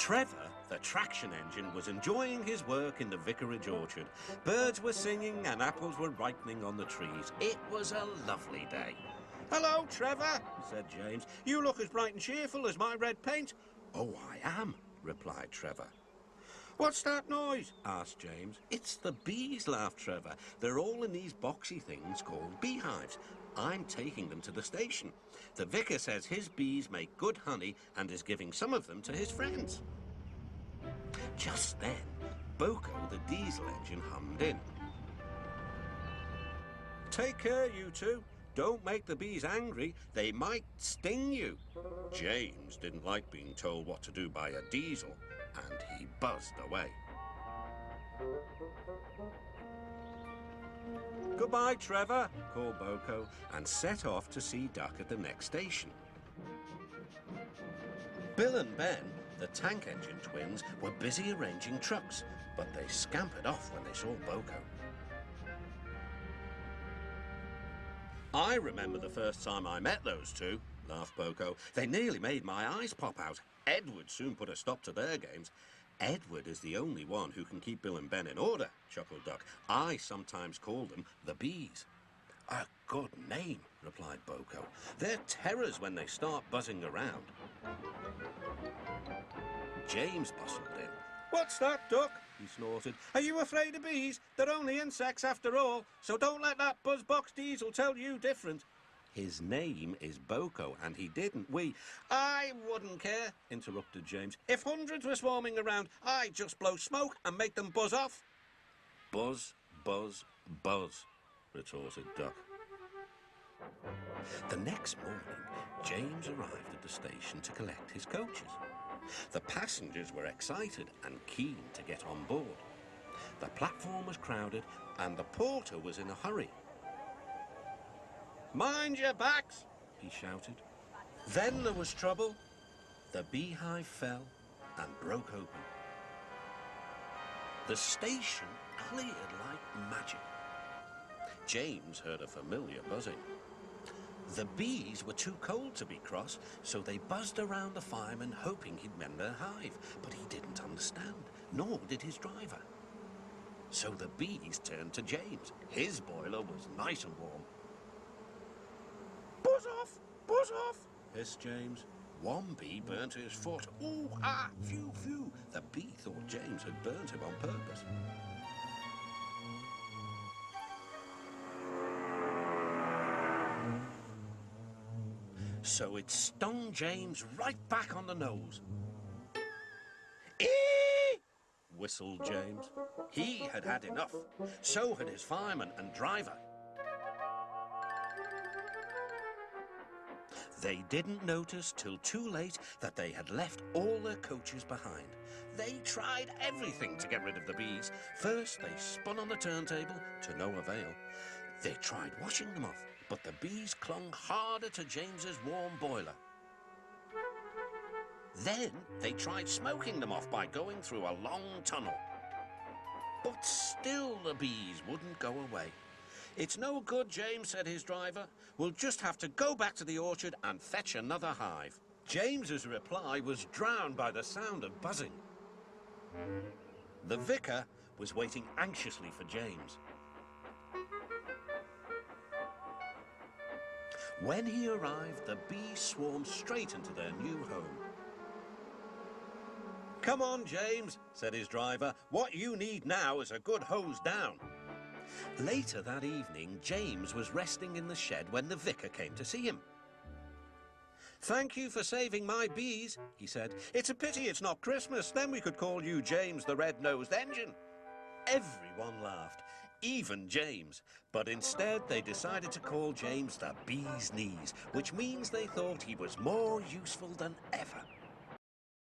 Trevor, the traction engine, was enjoying his work in the vicarage orchard. Birds were singing and apples were ripening on the trees. It was a lovely day. "Hello, Trevor," said James. "You look as bright and cheerful as my red paint." "Oh, I am," replied Trevor. "What's that noise?" asked James. "It's the bees," laughed Trevor. "They're all in these boxy things called beehives. I'm taking them to the station. The vicar says his bees make good honey and is giving some of them to his friends." Just then, Boko, the diesel engine, hummed in. "Take care, you two. Don't make the bees angry. They might sting you." James didn't like being told what to do by a diesel, and he buzzed away. "Goodbye, Trevor," called Boko, and set off to see Duck at the next station. Bill and Ben, the tank engine twins, were busy arranging trucks, but they scampered off when they saw Boko. "I remember the first time I met those two," laughed Boko. "They nearly made my eyes pop out. Edward soon put a stop to their games." "Edward is the only one who can keep Bill and Ben in order," chuckled Duck. "I sometimes call them the bees." "A good name," replied Boko. "They're terrors when they start buzzing around." James bustled in. "What's that, Duck?" he snorted. "Are you afraid of bees? They're only insects after all, so don't let that buzzbox diesel tell you different." "His name is Boko, and he didn't "I wouldn't care," interrupted James. "If hundreds were swarming around, I'd just blow smoke and make them buzz off." "Buzz, buzz, buzz," retorted Duck. The next morning, James arrived at the station to collect his coaches. The passengers were excited and keen to get on board. The platform was crowded, and the porter was in a hurry. "Mind your backs!" he shouted. Then there was trouble. The beehive fell and broke open. The station cleared like magic. James heard a familiar buzzing. The bees were too cold to be cross, so they buzzed around the fireman hoping he'd mend their hive, but he didn't understand, nor did his driver. So the bees turned to James. His boiler was nice and warm. Buzz off, hissed James. One bee burnt his foot. "Ooh, ah, phew, phew." The bee thought James had burnt him on purpose. So it stung James right back on the nose. "Eee!" whistled James. He had had enough. So had his fireman and driver. They didn't notice till too late that they had left all their coaches behind. They tried everything to get rid of the bees. First, they spun on the turntable, to no avail. They tried washing them off, but the bees clung harder to James's warm boiler. Then they tried smoking them off by going through a long tunnel. But still the bees wouldn't go away. "It's no good, James," said his driver. "We'll just have to go back to the orchard and fetch another hive." James's reply was drowned by the sound of buzzing. The vicar was waiting anxiously for James. When he arrived, the bees swarmed straight into their new home. "Come on, James," said his driver. "What you need now is a good hose down." Later that evening, James was resting in the shed when the vicar came to see him. "Thank you for saving my bees," he said. "It's a pity it's not Christmas, then we could call you James the Red-Nosed Engine." Everyone laughed, even James, but instead they decided to call James the Bee's Knees, which means they thought he was more useful than ever.